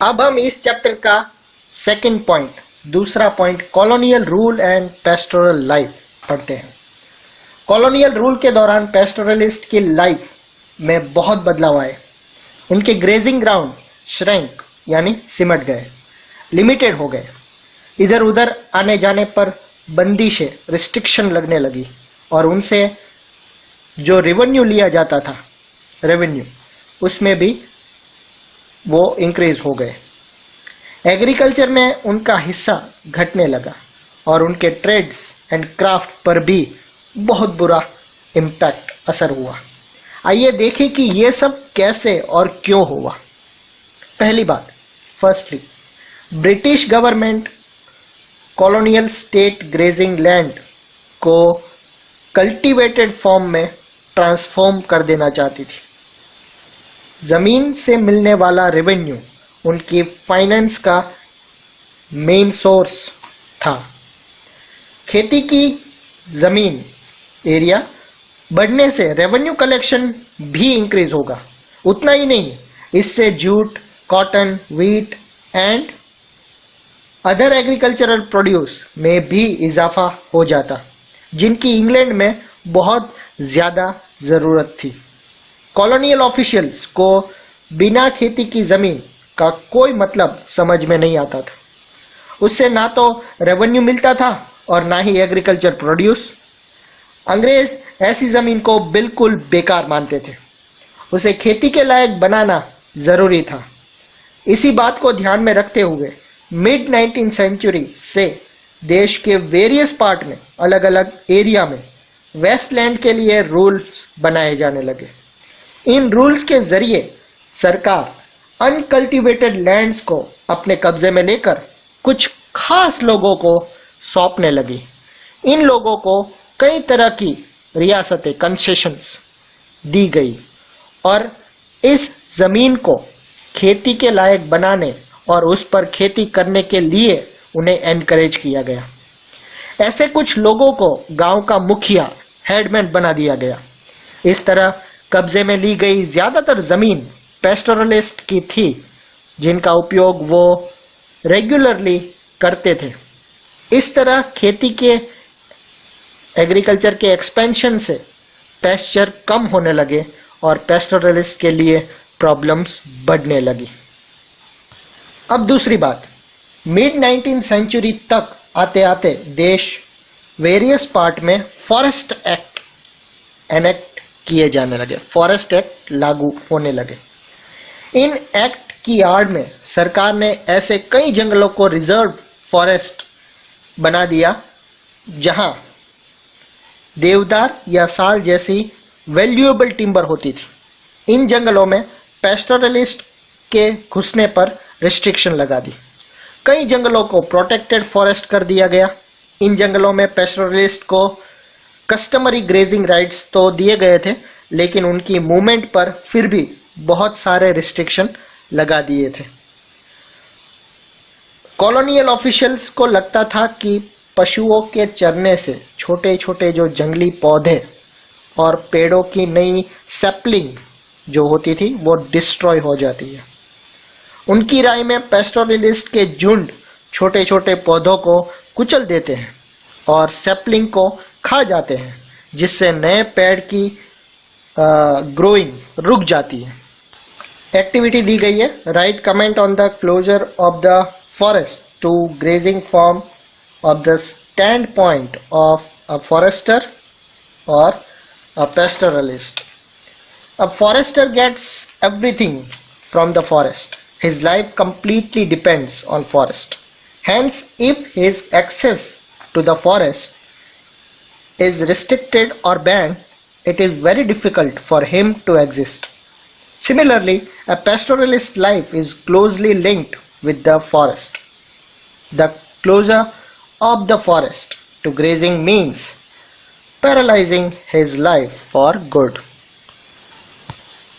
अब हम इस चैप्टर का सेकंड पॉइंट, दूसरा point, colonial rule and pastoral life पढ़ते हैं। कॉलोनियल रूल के दौरान पेस्टोरलिस्ट की लाइफ में बहुत बदलाव आए। उनके ग्रेजिंग ग्राउंड श्रैंक यानी सिमट गए, लिमिटेड हो गए। इधर उधर आने जाने पर बंदिशें, रिस्ट्रिक्शन लगने लगी और उनसे जो रेवेन्यू लिया जाता था, उसमें भी वो इंक्रीज हो गए। एग्रीकल्चर में उनका हिस्सा घटने लगा और उनके ट्रेड्स एंड क्राफ्ट पर भी बहुत बुरा इम्पैक्ट असर हुआ। आइए देखें कि ये सब कैसे और क्यों हुआ। पहली बात, firstly, British government colonial state grazing land को कल्टीवेटेड फॉर्म में ट्रांसफॉर्म कर देना चाहती थी। जमीन से मिलने वाला रेवेन्यू उनकी फाइनेंस का मेन सोर्स था। खेती की जमीन एरिया बढ़ने से रेवेन्यू कलेक्शन भी इंक्रीज होगा। उतना ही नहीं, इससे jute, cotton, wheat and other agricultural produce में भी इजाफा हो जाता, जिनकी इंग्लैंड में बहुत ज्यादा जरूरत थी। कॉलोनियल ऑफिशियल्स को बिना खेती की जमीन का कोई मतलब समझ में नहीं आता था। उससे ना तो रेवेन्यू मिलता था और ना ही एग्रीकल्चर प्रोड्यूस। अंग्रेज ऐसी जमीन को बिल्कुल बेकार मानते थे। उसे खेती के लायक बनाना जरूरी था। इसी बात को ध्यान में रखते हुए मिड 19th सेंचुरी से देश के वेरियस पार्ट में, अलग अलग एरिया में वेस्टलैंड के लिए रूल्स बनाए जाने लगे। इन रूल्स के जरिए सरकार अनकल्टिवेटेड लैंड्स को अपने कब्जे में लेकर कुछ खास लोगों को सौंपने लगी। इन लोगों को कई तरह की रियासतें, कंसेशंस दी गई और इस जमीन को खेती के लायक बनाने और उस पर खेती करने के लिए उन्हें एनकरेज किया गया। ऐसे कुछ लोगों को गांव का मुखिया, हेडमैन बना दिया गया। इस तरह कब्जे में ली गई ज्यादातर जमीन पेस्टोरलिस्ट की थी, जिनका उपयोग वो रेगुलरली करते थे। इस तरह खेती के एग्रीकल्चर के एक्सपेंशन से पेस्चर कम होने लगे और पेस्टोरलिस्ट के लिए प्रॉब्लम्स बढ़ने लगी। अब दूसरी बात, मिड 19th सेंचुरी तक आते आते देश वेरियस पार्ट में फॉरेस्ट एक्ट एनेक्ट किए जाने लगे, फॉरेस्ट एक्ट लागू होने लगे। इन एक्ट की आड़ में सरकार ने ऐसे कई जंगलों को रिजर्व फॉरेस्ट बना दिया जहां देवदार या साल जैसी वैल्यूएबल टिम्बर होती थी। इन जंगलों में पेस्टोरलिस्ट के घुसने पर रिस्ट्रिक्शन लगा दी। कई जंगलों को प्रोटेक्टेड फॉरेस्ट कर दिया गया। इन जंगलों में पेस्टोरलिस्ट को कस्टमरी ग्रेजिंग राइट्स तो दिए गए थे, लेकिन उनकी मूवमेंट पर फिर भी बहुत सारे रिस्ट्रिक्शन लगा दिए थे। कॉलोनियल ऑफिशियल्स को लगता था कि पशुओं के चरने से छोटे छोटे जो जंगली पौधे और पेड़ों की नई सैपलिंग जो होती थी वो डिस्ट्रॉय हो जाती है। उनकी राय में पेस्टोरलिस्ट के झुंड छोटे छोटे पौधों को कुचल देते हैं और सैपलिंग को खा जाते हैं, जिससे नए पेड़ की ग्रोइंग रुक जाती है। एक्टिविटी दी गई है, write comment on the closure of the forest to grazing form of the standpoint of a forester और a pastoralist. A forester gets everything from the forest. His life completely depends on forest. Hence, if his access to the forest is restricted or banned, it is very difficult for him to exist. Similarly, a pastoralist life is closely linked with the forest. The closure of the forest to grazing means paralyzing his life for good.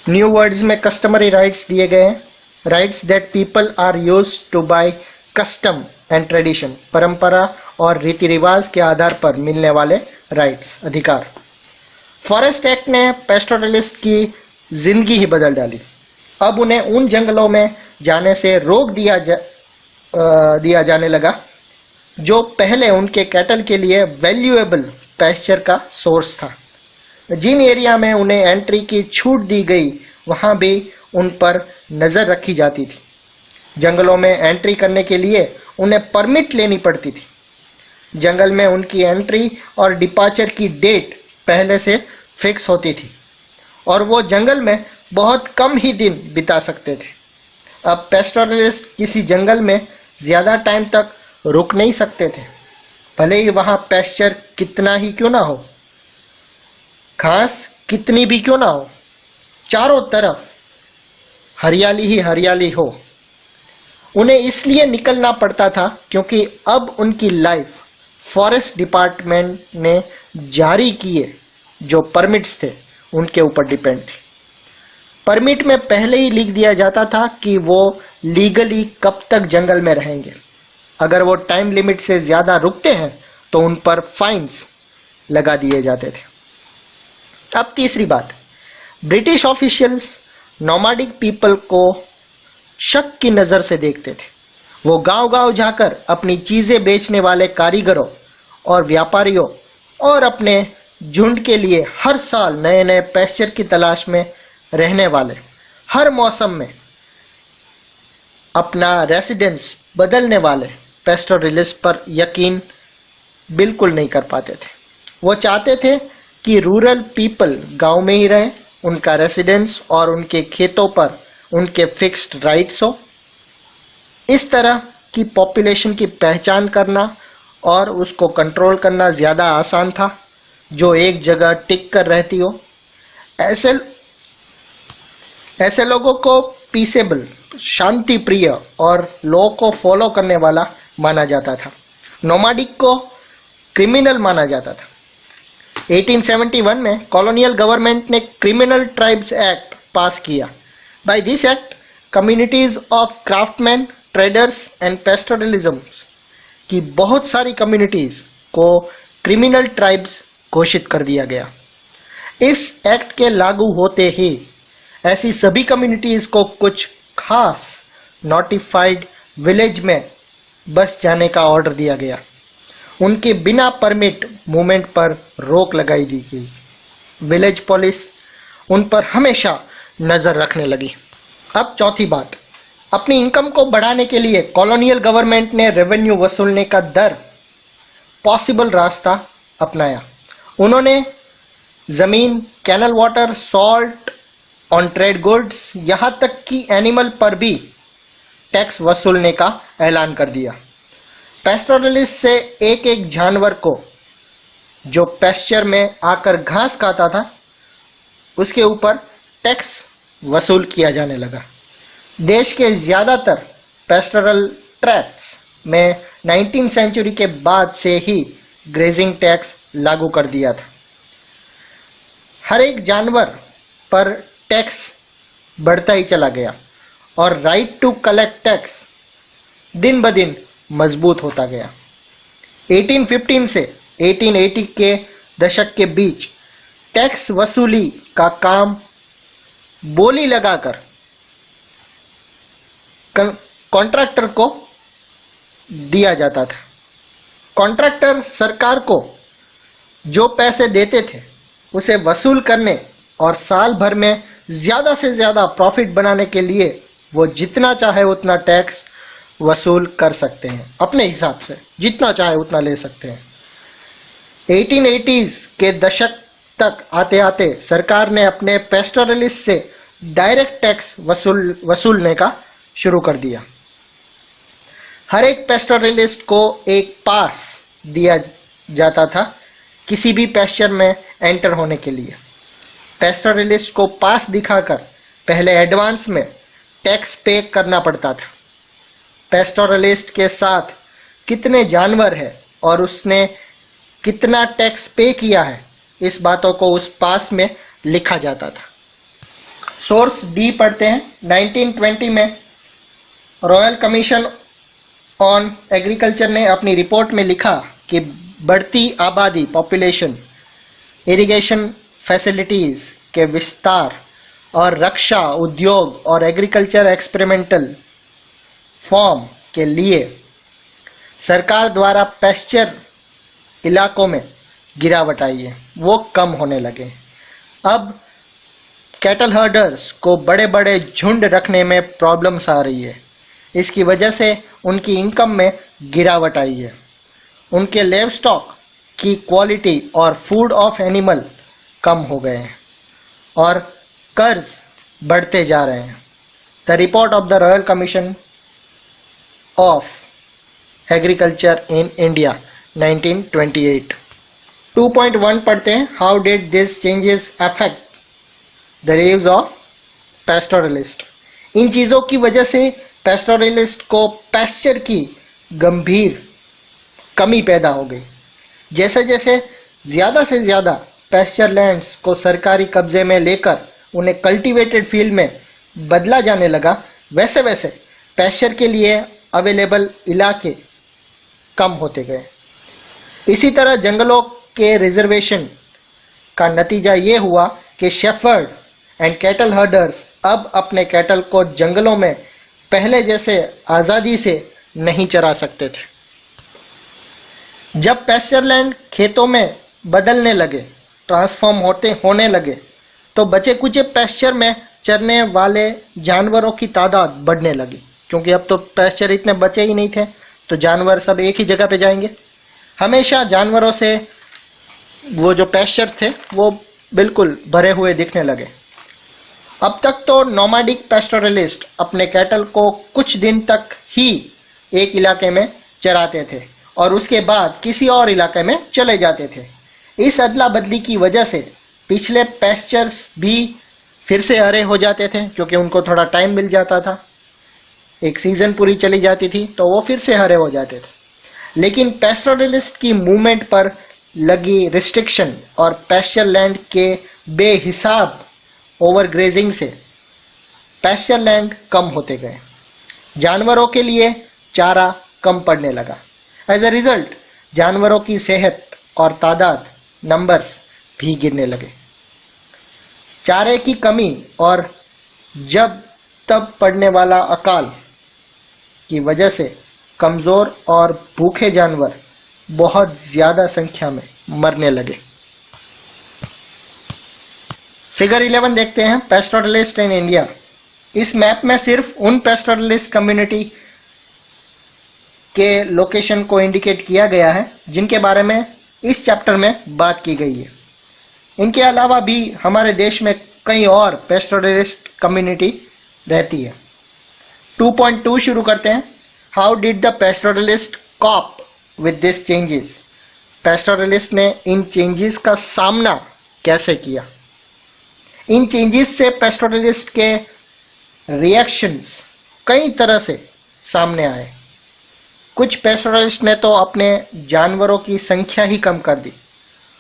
New words में customary rights दिए गए हैं, rights that people are used to by custom and tradition, परंपरा और रीति रिवाज के आधार पर मिलने वाले राइट्स, अधिकार। फॉरेस्ट एक्ट ने पेस्टोरलिस्ट की जिंदगी ही बदल डाली। अब उन्हें उन जंगलों में जाने से रोक दिया जाने लगा, जो पहले उनके कैटल के लिए वैल्यूएबल पैस्चर का सोर्स था। जिन एरिया में उन्हें एंट्री की छूट दी गई वहां भी उन पर नजर रखी जाती थी। जंगलों में एंट्री करने के लिए उन्हें परमिट लेनी पड़ती थी। जंगल में उनकी एंट्री और डिपार्चर की डेट पहले से फिक्स होती थी और वो जंगल में बहुत कम ही दिन बिता सकते थे। अब पेस्टोरलिस्ट किसी जंगल में ज़्यादा टाइम तक रुक नहीं सकते थे, भले ही वहाँ पेस्चर कितना ही क्यों ना हो, घास कितनी भी क्यों ना हो, चारों तरफ हरियाली ही हरियाली हो। उन्हें इसलिए निकलना पड़ता था क्योंकि अब उनकी लाइफ फॉरेस्ट डिपार्टमेंट ने जारी किए जो परमिट्स थे उनके ऊपर डिपेंड थी। परमिट में पहले ही लिख दिया जाता था कि वो लीगली कब तक जंगल में रहेंगे। अगर वो टाइम लिमिट से ज़्यादा रुकते हैं तो उन पर फाइन्स लगा दिए जाते थे। अब तीसरी बात, ब्रिटिश ऑफिशियल्स नोमैडिक पीपल को शक की नज़र से देखते थे। वो गांव-गांव जाकर अपनी चीज़ें बेचने वाले कारीगरों और व्यापारियों और अपने झुंड के लिए हर साल नए नए पैस्चर की तलाश में रहने वाले, हर मौसम में अपना रेसिडेंस बदलने वाले पेस्टोरलिस्ट पर यकीन बिल्कुल नहीं कर पाते थे। वो चाहते थे कि रूरल पीपल गांव में ही रहे, उनका रेसिडेंस और उनके खेतों पर उनके फिक्स्ड राइट्स हो। इस तरह की पॉपुलेशन की पहचान करना और उसको कंट्रोल करना ज़्यादा आसान था, जो एक जगह टिक कर रहती हो। ऐसे लोगों को पीसेबल, शांति प्रिय और लॉ को फॉलो करने वाला माना जाता था। नोमैडिक को क्रिमिनल माना जाता था। 1871 में कॉलोनियल गवर्नमेंट ने क्रिमिनल ट्राइब्स एक्ट पास किया। By this act communities of craftsman, traders and pastoralisms की बहुत सारी कम्युनिटीज को क्रिमिनल ट्राइब्स घोषित कर दिया गया। इस एक्ट के लागू होते ही ऐसी सभी कम्युनिटीज को कुछ खास नोटिफाइड विलेज में बस जाने का ऑर्डर दिया गया। उनके बिना परमिट मूवमेंट पर रोक लगाई दी गई। विलेज पुलिस उन पर हमेशा नजर रखने लगी। अब चौथी बात, अपनी इनकम को बढ़ाने के लिए कॉलोनियल गवर्नमेंट ने रेवेन्यू वसूलने का दर पॉसिबल रास्ता अपनाया। उन्होंने जमीन, canal water, salt on trade goods, यहां तक कि एनिमल पर भी टैक्स वसूलने का ऐलान कर दिया। पेस्टोरलिस्ट से एक एक जानवर को जो पेस्चर में आकर घास खाता था उसके ऊपर टैक्स वसूल किया जाने लगा। देश के ज़्यादातर पेस्टोरल ट्रैक्ट्स में 19वीं सेंचुरी के बाद से ही ग्रेजिंग टैक्स लागू कर दिया था। हर एक जानवर पर टैक्स बढ़ता ही चला गया और राइट टू कलेक्ट टैक्स दिन ब दिन मजबूत होता गया। 1815 से 1880 के दशक के बीच टैक्स वसूली का काम बोली लगाकर कॉन्ट्रैक्टर को दिया जाता था। कॉन्ट्रैक्टर सरकार को जो पैसे देते थे उसे वसूल करने और साल भर में ज़्यादा से ज़्यादा प्रॉफिट बनाने के लिए वो जितना चाहे उतना टैक्स वसूल कर सकते हैं। अपने हिसाब से जितना चाहे उतना ले सकते हैं। 1880s के दशक तक आते आते सरकार ने अपने पेस्टोरलिस्ट से डायरेक्ट टैक्स वसूलने का शुरू कर दिया। हर एक पेस्टोरलिस्ट को एक पास दिया जाता था किसी भी पेस्चर में एंटर होने के लिए। पेस्टोरलिस्ट को पास दिखाकर पहले एडवांस में टैक्स पे करना पड़ता था। पेस्टोरलिस्ट के साथ कितने जानवर हैं और उसने कितना टैक्स पे किया है, इस बातों को उस पास में लिखा जाता था। सोर्स डी पढ़ते हैं। 1920 में रॉयल कमीशन ऑन एग्रीकल्चर ने अपनी रिपोर्ट में लिखा कि बढ़ती आबादी, पॉपुलेशन, इरिगेशन फैसिलिटीज के विस्तार और रक्षा, उद्योग और एग्रीकल्चर एक्सपेरिमेंटल फॉर्म के लिए सरकार द्वारा पैस्चर इलाकों में गिरावट आई है, वो कम होने लगे। अब कैटल हर्डर्स को बड़े बड़े झुंड रखने में प्रॉब्लम्स आ रही है। इसकी वजह से उनकी इनकम में गिरावट आई है। उनके लेव स्टॉक की क्वालिटी और फूड ऑफ एनिमल कम हो गए हैं और कर्ज बढ़ते जा रहे हैं। The report of the royal commission of agriculture in India 1928। 2.1 पढ़ते हैं। How did this changes affect the lives of pastoralist. इन चीज़ों की वजह से पैस्टोरलिस्ट को पैस्चर की गंभीर कमी पैदा हो गई। जैसे जैसे ज़्यादा से ज़्यादा पैस्चर लैंड्स को सरकारी कब्जे में लेकर उन्हें कल्टीवेटेड फील्ड में बदला जाने लगा, वैसे वैसे पैस्चर के लिए अवेलेबल इलाके कम होते गए। इसी तरह जंगलों के रिजर्वेशन का नतीजा ये हुआ कि शेफर्ड एंड कैटल हर्डर्स अब अपने कैटल को जंगलों में पहले जैसे आज़ादी से नहीं चरा सकते थे। जब पैस्चर लैंड खेतों में बदलने लगे, ट्रांसफॉर्म होने लगे, तो बचे कुचे पैस्चर में चरने वाले जानवरों की तादाद बढ़ने लगी, क्योंकि अब तो पैस्चर इतने बचे ही नहीं थे, तो जानवर सब एक ही जगह पे जाएंगे। हमेशा जानवरों से वो जो पैस्चर थे वो बिल्कुल भरे हुए दिखने लगे। अब तक तो नोमैडिक पैस्टोरलिस्ट अपने कैटल को कुछ दिन तक ही एक इलाके में चराते थे और उसके बाद किसी और इलाके में चले जाते थे। इस अदला बदली की वजह से पिछले पैस्चर्स भी फिर से हरे हो जाते थे, क्योंकि उनको थोड़ा टाइम मिल जाता था, एक सीजन पूरी चली जाती थी तो वो फिर से हरे हो जाते थे। लेकिन पैस्टोरलिस्ट की मूवमेंट पर लगी रिस्ट्रिक्शन और पैस्चर लैंड के बेहिसाब ओवरग्रेजिंग से पैस्चर लैंड कम होते गए। जानवरों के लिए चारा कम पड़ने लगा। एज अ रिजल्ट जानवरों की सेहत और तादाद नंबर्स भी गिरने लगे। चारे की कमी और जब तब पड़ने वाला अकाल की वजह से कमज़ोर और भूखे जानवर बहुत ज़्यादा संख्या में मरने लगे। फिगर 11 देखते हैं, पैस्टोरलिस्ट इन इंडिया। इस मैप में सिर्फ उन पैस्टोरलिस्ट कम्युनिटी के लोकेशन को इंडिकेट किया गया है जिनके बारे में इस चैप्टर में बात की गई है। इनके अलावा भी हमारे देश में कई और पैस्टोरलिस्ट कम्युनिटी रहती है। 2.2 शुरू करते हैं। How did the pastoralist cope with this changes. Pastoralist ने इन चेंजेस का सामना कैसे किया। इन चेंजेस से पैस्टोरलिस्ट के रिएक्शंस कई तरह से सामने आए। कुछ पैस्टोरलिस्ट ने तो अपने जानवरों की संख्या ही कम कर दी।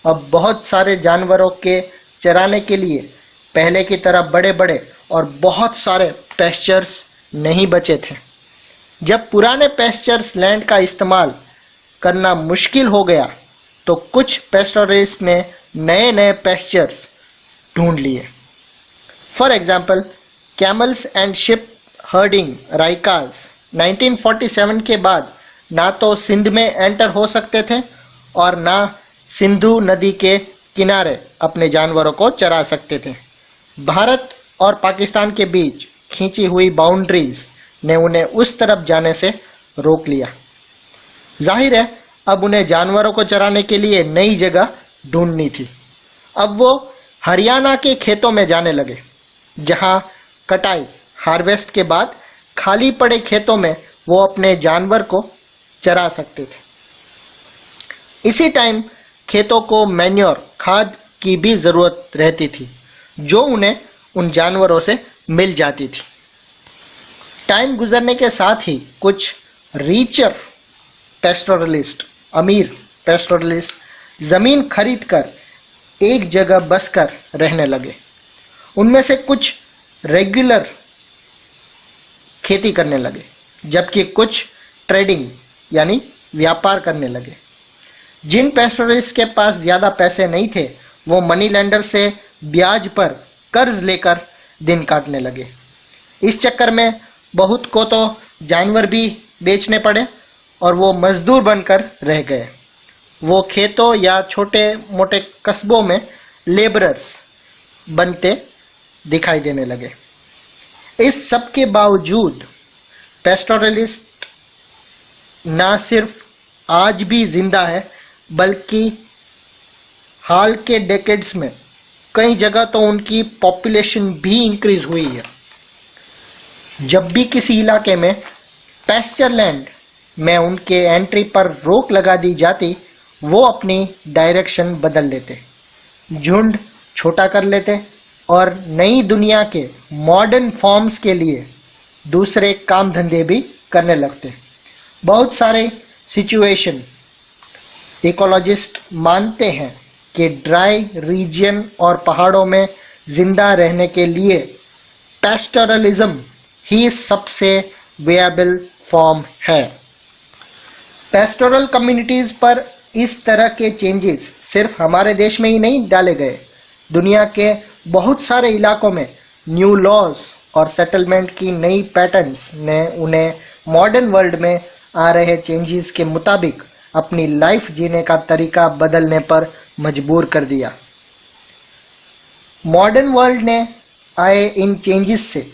अब बहुत सारे जानवरों के चराने के लिए पहले की तरह बड़े बड़े और बहुत सारे पैस्चर्स नहीं बचे थे। जब पुराने पैस्चर्स लैंड का इस्तेमाल करना मुश्किल हो गया तो कुछ पैस्टोरलिस्ट ने नए नए पैस्चर्स ढूंढ लिए। For example, camels and sheep herding Raikas 1947 के बाद ना तो सिंध में एंटर हो सकते थे और ना सिंधु नदी के किनारे अपने जानवरों को चरा सकते थे। भारत और पाकिस्तान के बीच खींची हुई बाउंड्रीज ने उन्हें उस तरफ जाने से रोक लिया। जाहिर है अब उन्हें जानवरों को चराने के लिए नई जगह ढूंढनी थी। अब वो हरियाणा के खेतों में जाने लगे, जहां कटाई हार्वेस्ट के बाद खाली पड़े खेतों में वो अपने जानवर को चरा सकते थे। इसी टाइम खेतों को मैन्योर खाद की भी ज़रूरत रहती थी, जो उन्हें उन जानवरों से मिल जाती थी। टाइम गुजरने के साथ ही कुछ रीचर पैस्टोरलिस्ट, अमीर पैस्टोरलिस्ट ज़मीन खरीदकर एक जगह बसकर रहने लगे। उनमें से कुछ रेगुलर खेती करने लगे, जबकि कुछ ट्रेडिंग यानी व्यापार करने लगे। जिन पैस्टोरलिस्ट के पास ज़्यादा पैसे नहीं थे वो मनी लेंडर से ब्याज पर कर्ज लेकर दिन काटने लगे। इस चक्कर में बहुत को तो जानवर भी बेचने पड़े और वो मजदूर बनकर रह गए। वो खेतों या छोटे मोटे कस्बों में लेबरर्स बनते दिखाई देने लगे। इस सब के बावजूद पेस्टोरलिस्ट ना सिर्फ आज भी जिंदा है, बल्कि हाल के डेकेड्स में कई जगह तो उनकी पॉपुलेशन भी इंक्रीज हुई है। जब भी किसी इलाके में पैस्चर लैंड में उनके एंट्री पर रोक लगा दी जाती, वो अपनी डायरेक्शन बदल लेते, झुंड छोटा कर लेते और नई दुनिया के मॉडर्न फॉर्म्स के लिए दूसरे काम धंधे भी करने लगते। बहुत सारे सिचुएशन इकोलॉजिस्ट मानते हैं कि ड्राई रीजन और पहाड़ों में जिंदा रहने के लिए पैस्टोरलिज्म ही सबसे विएबल फॉर्म है। पेस्टोरल कम्युनिटीज पर इस तरह के चेंजेस सिर्फ हमारे देश में ही नहीं डाले गए, दुनिया के बहुत सारे इलाकों में न्यू लॉज और सेटलमेंट की नई पैटर्न्स ने उन्हें मॉडर्न वर्ल्ड में आ रहे चेंजेस के मुताबिक अपनी लाइफ जीने का तरीका बदलने पर मजबूर कर दिया। मॉडर्न वर्ल्ड ने आए इन चेंजेस से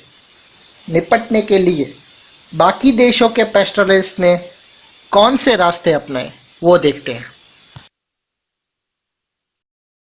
निपटने के लिए बाकी देशों के पेस्टोरलिस्ट ने कौन से रास्ते अपनाए, वो देखते हैं।